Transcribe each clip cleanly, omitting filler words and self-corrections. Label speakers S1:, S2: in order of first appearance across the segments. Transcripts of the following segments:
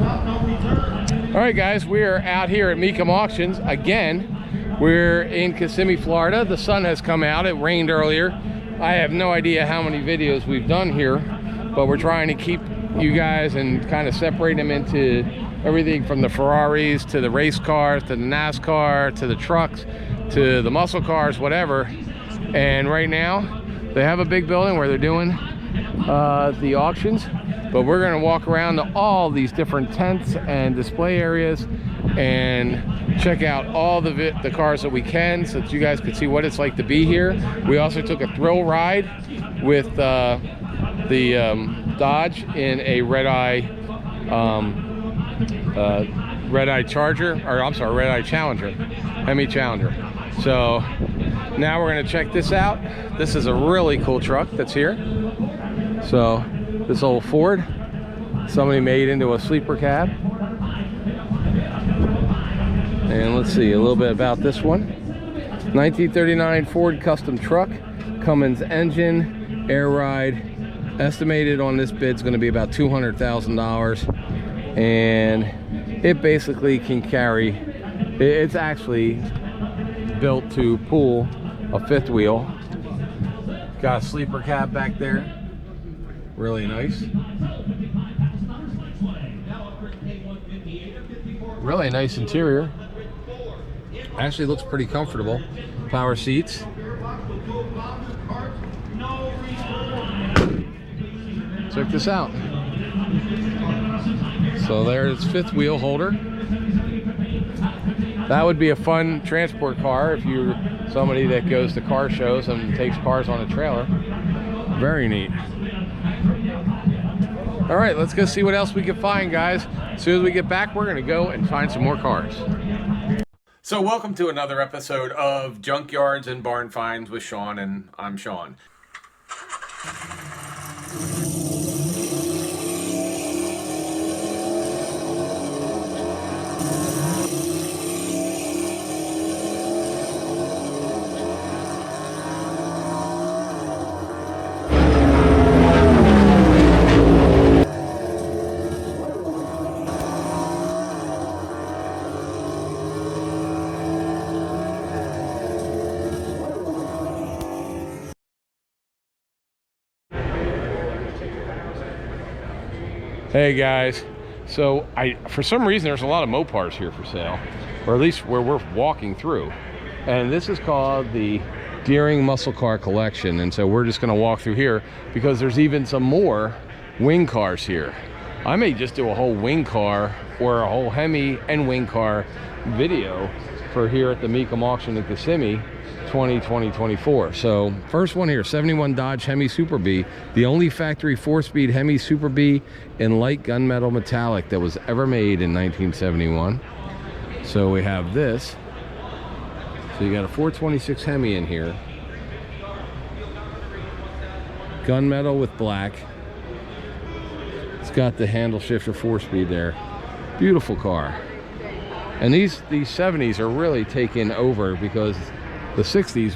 S1: All right, guys, we're out here at Mecum Auctions again. We're in Kissimmee, Florida. The sun has come out. It rained earlier. I have no idea how many videos we've done here, but we're trying to keep you guys and kind of separate them into everything from the Ferraris to the race cars to the NASCAR to the trucks to the muscle cars, whatever. And right now they have a big building where they're doing the auctions, but we're going to walk around to all these different tents and display areas and check out all the cars that we can, so that you guys can see what it's like to be here. We also took a thrill ride with the Dodge in a red eye Charger, or I'm sorry, red eye Challenger, Hemi Challenger. So now we're going to check this out. This is a really cool truck that's here. So this old Ford, somebody made into a sleeper cab. And let's see a little bit about this one. 1939 Ford custom truck, Cummins engine, air ride. Estimated on this bid is going to be about $200,000, and it basically can carry, it's actually built to pull a fifth wheel. Got a sleeper cab back there, really nice. Really nice interior. Actually looks pretty comfortable. Power seats. Check this out. So there's fifth wheel holder. That would be a fun transport car if you're somebody that goes to car shows and takes cars on a trailer. Very neat. All right, let's go see what else we can find, guys. As soon as we get back, we're gonna go and find some more cars. So welcome to another episode of Junkyards and Barn Finds with Sean, and I'm Sean. Hey guys, so for some reason there's a lot of Mopars here for sale, or at least where we're walking through, and this is called the Deering Muscle Car Collection. And so we're just going to walk through here because there's even some more wing cars here. I may just do a whole wing car or a whole Hemi and wing car video for here at the Mecum auction in Kissimmee 2024. So first one here, 71 Dodge Hemi Super B, the only factory 4-speed Hemi Super B in light gunmetal metallic that was ever made in 1971. So we have this. So you got a 426 Hemi in here, gunmetal with black. It's got the handle shifter 4-speed there. Beautiful car. And these 70s are really taking over, because the 60s,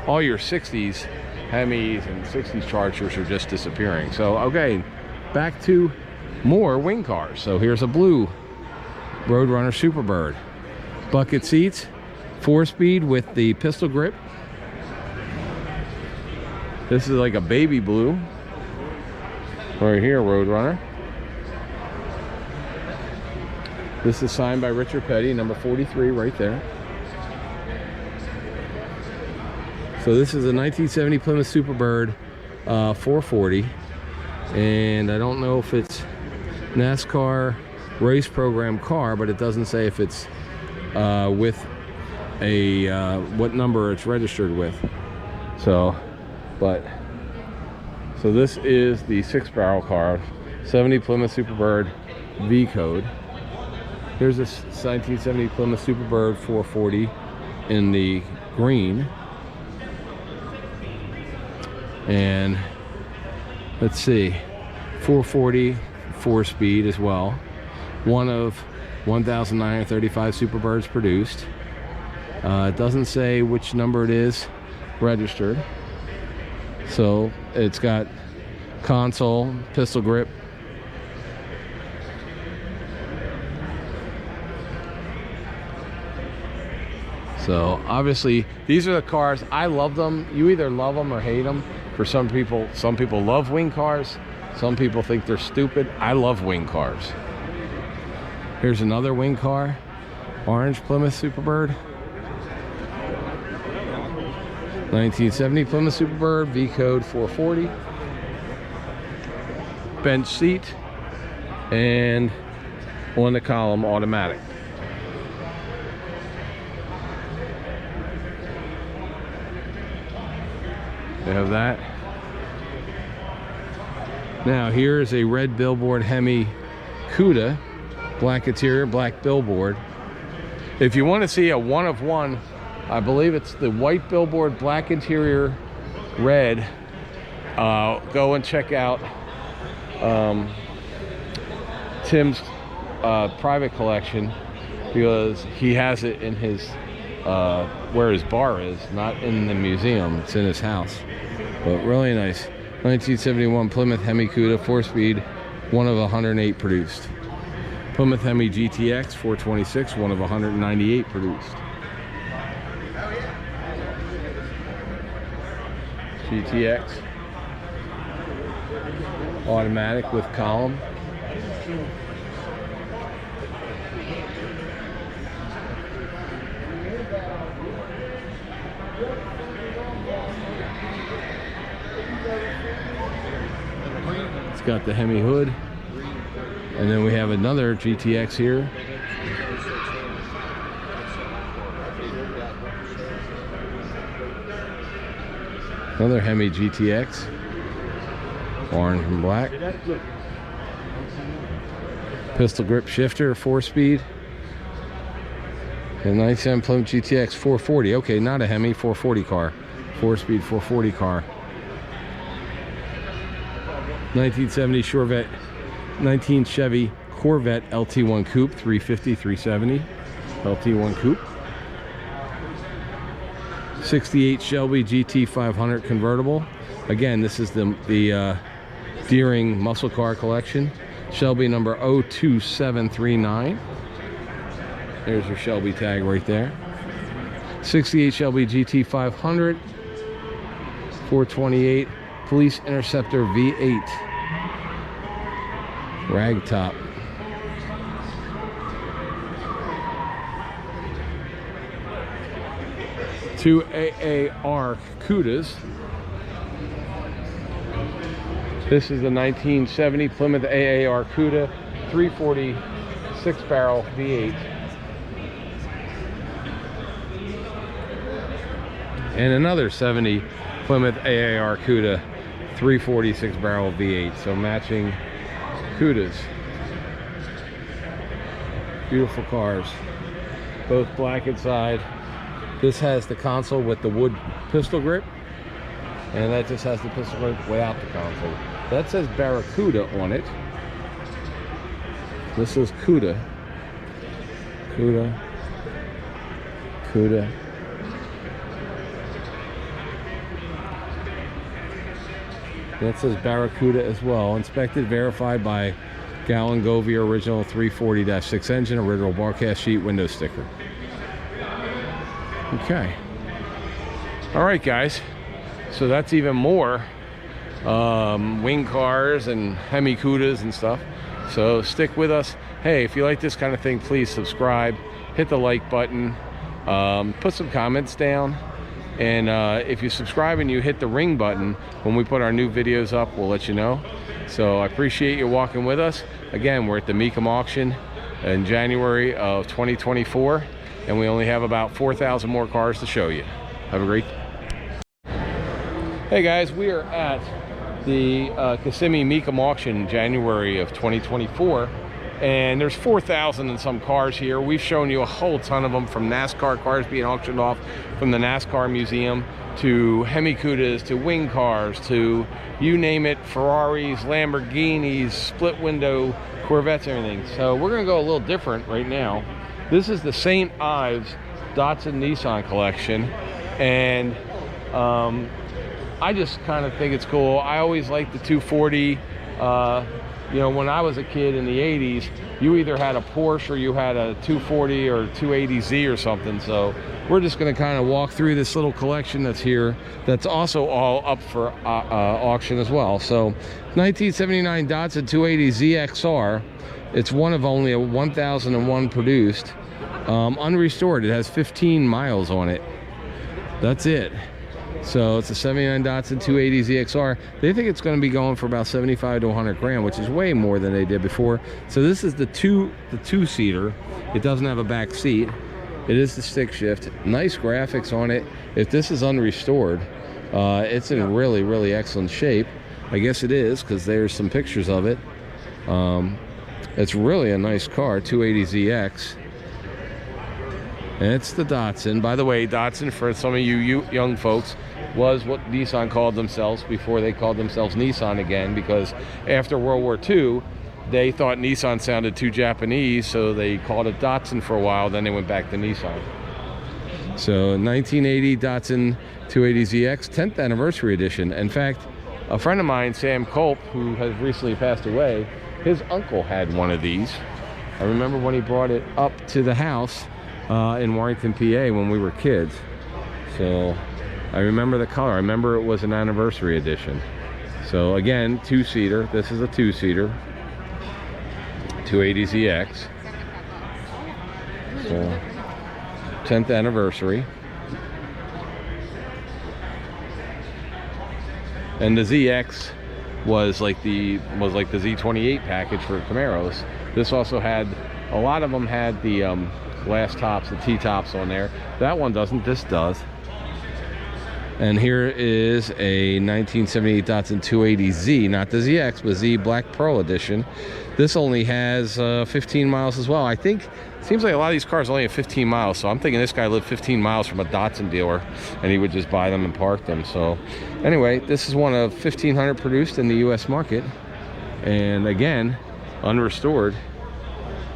S1: all your 60s Hemis and 60s Chargers are just disappearing. So okay, back to more wing cars. So here's a blue Roadrunner Superbird, bucket seats, 4-speed with the pistol grip. This is like a baby blue right here, Roadrunner. This is signed by Richard Petty, number 43 right there. So this is a 1970 Plymouth Superbird 440, and I don't know if it's NASCAR race program car, but it doesn't say if it's with a what number it's registered with. So this is the 6-barrel car, 70 Plymouth Superbird V code. Here's this 1970 Plymouth Superbird 440 in the green. And let's see, 440 4-speed as well. One of 1,935 Superbirds produced. It doesn't say which number it is registered. So it's got console, pistol grip, So obviously these are the cars. I love them. You either love them or hate them. For some people love wing cars. Some people think they're stupid. I love wing cars. Here's another wing car. Orange Plymouth Superbird. 1970 Plymouth Superbird, V code 440. Bench seat and on the column automatic. They have that. Now here is a red billboard Hemi Cuda, black interior, black billboard. If you want to see a one of one, I believe it's the white billboard, black interior, red. Go and check out Tim's private collection, because he has it in his where his bar is, not in the museum. It's in his house. But really nice. 1971 Plymouth Hemi Cuda, 4-speed, one of 108 produced. Plymouth Hemi GTX 426, one of 198 produced. GTX automatic with column. It's got the Hemi hood. And then we have another GTX here. Another Hemi GTX. Orange and black. Pistol grip shifter, 4-speed. And 97 Plymouth GTX 440. Okay, not a Hemi, 440 car. 4-speed 440 car. 1970 Chevrolet, 19 Chevy Corvette LT1 Coupe, 350, 370. LT1 Coupe. 68 Shelby GT 500 convertible. Again, this is the Deering muscle car collection. Shelby number 02739. There's your Shelby tag right there. 68 Shelby GT 500. 428 Police Interceptor V8. Rag top. Two AAR Cudas. This is the 1970 Plymouth AAR Cuda 340 6-barrel V8. And another 70 Plymouth AAR Cuda 340 6-barrel V8. So matching Cudas. Beautiful cars. Both black inside. This has the console with the wood pistol grip. And that just has the pistol grip without the console. That says Barracuda on it. This is Cuda. Cuda. Cuda. That says Barracuda as well. Inspected, verified by Gallon Govia original 340-6 engine, original barcast sheet, window sticker. Okay. All right, guys. So that's even more wing cars and Hemi Cudas and stuff. So stick with us. Hey, if you like this kind of thing, please subscribe, hit the like button, put some comments down. And if you subscribe and you hit the ring button, when we put our new videos up, we'll let you know. So I appreciate you walking with us. Again, we're at the Mecum auction in January of 2024, and we only have about 4,000 more cars to show you. Have a great day. Hey guys, we are at the Kissimmee Mecum auction in January of 2024. And there's 4,000 and some cars here. We've shown you a whole ton of them, from NASCAR cars being auctioned off from the NASCAR museum, to Hemi Cudas, to wing cars, to you name it, Ferraris, Lamborghinis, split window Corvettes, everything. So we're gonna go a little different right now. This is the St. Ives Datsun Nissan collection. And I just kind of think it's cool. I always like the 240 you know, when I was a kid in the 80s, you either had a Porsche or you had a 240 or 280Z or something. So we're just going to kind of walk through this little collection that's here, that's also all up for auction as well. So 1979 Datsun 280Z XR. It's one of only a 1001 produced, unrestored. It has 15 miles on it. That's it. So it's a 79 Datsun 280Z XR. They think it's going to be going for about 75 to 100 grand, which is way more than they did before. So this is the two-seater. It doesn't have a back seat. It is the stick shift. Nice graphics on it. If this is unrestored, it's in really, really excellent shape. I guess it is, because there's some pictures of it. It's really a nice car, 280ZX. And it's the Datsun. By the way, Datsun, for some of you young folks, was what Nissan called themselves before they called themselves Nissan again, because after World War II, they thought Nissan sounded too Japanese, so they called it Datsun for a while, then they went back to Nissan. So 1980 Datsun 280ZX 10th anniversary edition. In fact, a friend of mine, Sam Culp, who has recently passed away, his uncle had one of these. I remember when he brought it up to the house in Warrington, PA when we were kids. So I remember the color. I remember it was an anniversary edition. So again, two-seater. This is a two-seater. 280ZX. So 10th anniversary. And the ZX was like the Z28 package for Camaros. This also had, a lot of them had the glass tops, the T-tops on there. That one doesn't, this does. And here is a 1978 Datsun 280Z, not the ZX, but Z Black Pearl Edition. This only has 15 miles as well. I think, seems like a lot of these cars only have 15 miles, so I'm thinking this guy lived 15 miles from a Datsun dealer, and he would just buy them and park them. So anyway, this is one of 1,500 produced in the US market. And again, unrestored.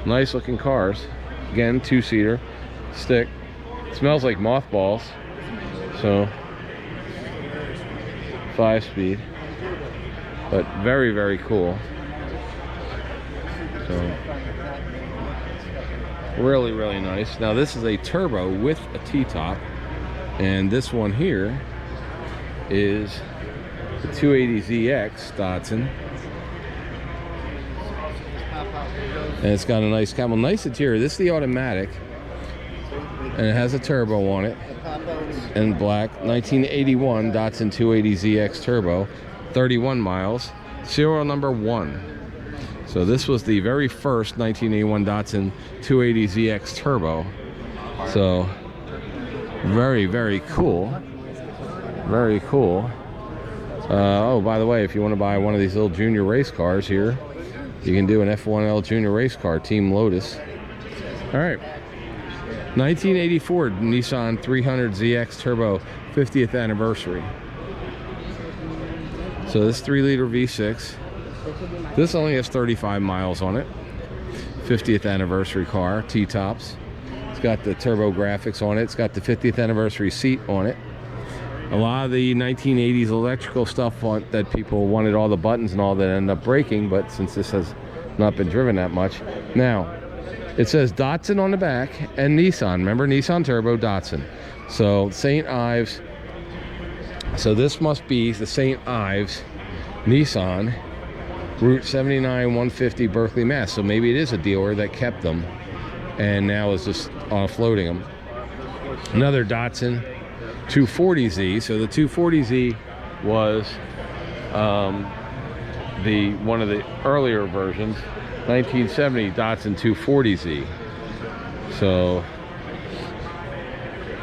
S1: Nice looking cars. Again, two-seater, stick. Smells like mothballs. So 5-speed, but very, very cool. So really, really nice. Now this is a turbo with a T-top, and this one here is the 280ZX Datsun, and it's got a nice camel, nice interior. This is the automatic, and it has a turbo on it in black. 1981 Datsun 280ZX turbo, 31 miles, serial number 1. So this was the very first 1981 Datsun 280ZX turbo. So very, very cool. Very cool. Oh, by the way, if you want to buy one of these little junior race cars here, you can do an F1L junior race car, Team Lotus. All right. 1984 Nissan 300ZX Turbo 50th anniversary. So this 3-liter V6. This only has 35 miles on it. 50th anniversary car, T-tops. It's got the turbo graphics on it. It's got the 50th anniversary seat on it. A lot of the 1980s electrical stuff that people wanted, all the buttons and all that, ended up breaking, but since this has not been driven that much. Now, it says Datsun on the back and Nissan. Remember, Nissan Turbo, Datsun. So St. Ives. So this must be the St. Ives Nissan, Route 79 150 Berkeley, Mass. So maybe it is a dealer that kept them and now is just offloading them. Another Datsun 240Z. So the 240Z was one of the earlier versions. 1970 Datsun 240Z. So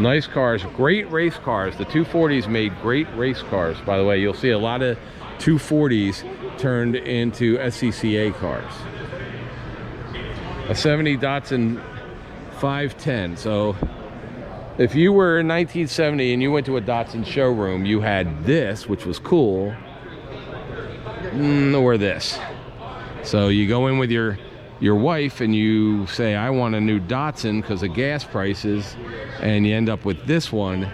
S1: nice cars, great race cars. The 240s made great race cars. By the way, you'll see a lot of 240s turned into SCCA cars. A 70 Datsun 510. So if you were in 1970 and you went to a Datsun showroom, you had this, which was cool, or this. So you go in with your wife and you say, I want a new Datsun because of gas prices, and you end up with this one.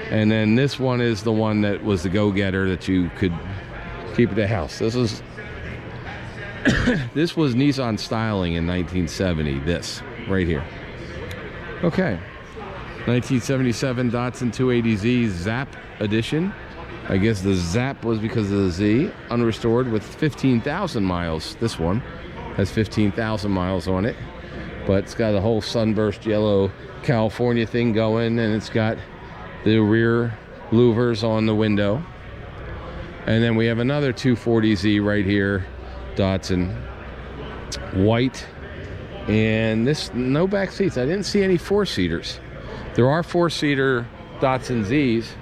S1: And then this one is the one that was the go-getter that you could keep at the house. This is This was Nissan styling in 1970, this right here. Okay, 1977 Datsun 280Z Zap edition. I guess the Zap was because of the Z. Unrestored with 15,000 miles. This one has 15,000 miles on it, but it's got a whole sunburst yellow California thing going, and it's got the rear louvers on the window. And then we have another 240Z right here, Datsun, white, and this, no back seats. I didn't see any four-seaters. There are four-seater Datsun Z's.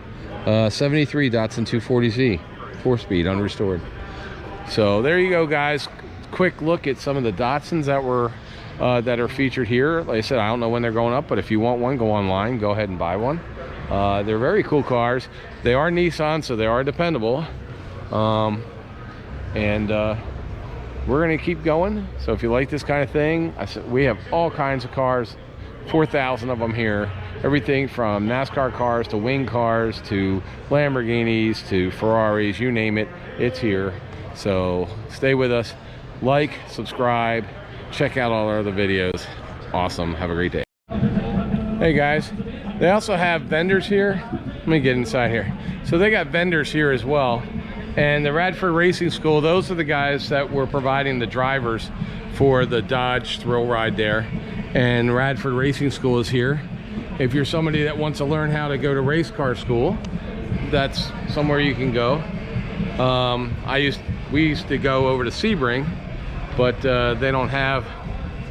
S1: 73 Datsun 240Z, 4-speed, unrestored. So there you go, guys. Quick look at some of the Datsuns that were that are featured here. Like I said, I don't know when they're going up, but if you want one, go online, go ahead and buy one. They're very cool cars. They are Nissan, so they are dependable. We're gonna keep going. So if you like this kind of thing, we have all kinds of cars, 4,000 of them here. Everything from NASCAR cars to wing cars to Lamborghinis to Ferraris, you name it, it's here. So stay with us, like, subscribe, check out all our other videos. Awesome, have a great day. Hey guys, they also have vendors here. Let me get inside here. So they got vendors here as well. And the Radford Racing School, those are the guys that were providing the drivers for the Dodge Thrill Ride there. And Radford Racing School is here. If you're somebody that wants to learn how to go to race car school, that's somewhere you can go. We used to go over to Sebring, but they don't have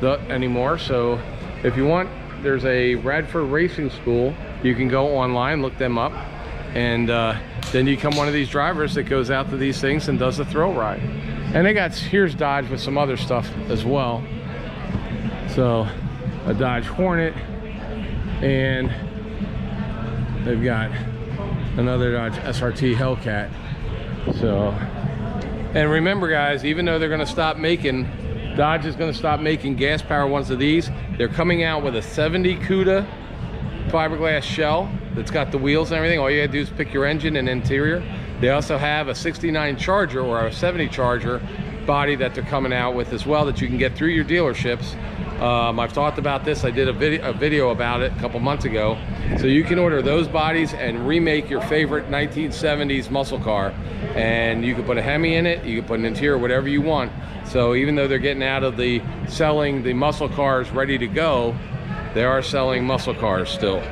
S1: that anymore. So if you want, there's a Radford Racing School. You can go online, look them up, and then you become one of these drivers that goes out to these things and does the thrill ride. And they got, here's Dodge with some other stuff as well. So a Dodge Hornet, and they've got another Dodge SRT Hellcat. So, and remember guys, even though they're going to stop making, Dodge is going to stop making gas power ones of these, they're coming out with a 70 CUDA fiberglass shell that's got the wheels and everything. All you gotta do is pick your engine and interior. They also have a 69 Charger or a 70 Charger body that they're coming out with as well, that you can get through your dealerships. I've talked about this. I did a video about it a couple months ago. So you can order those bodies and remake your favorite 1970s muscle car, and you can put a Hemi in it, you can put an interior, whatever you want. So even though they're getting out of the selling the muscle cars ready to go, they are selling muscle cars still.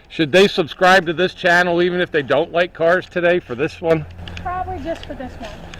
S1: Should they subscribe to this channel even if they don't like cars today for this one?
S2: Probably just for this one.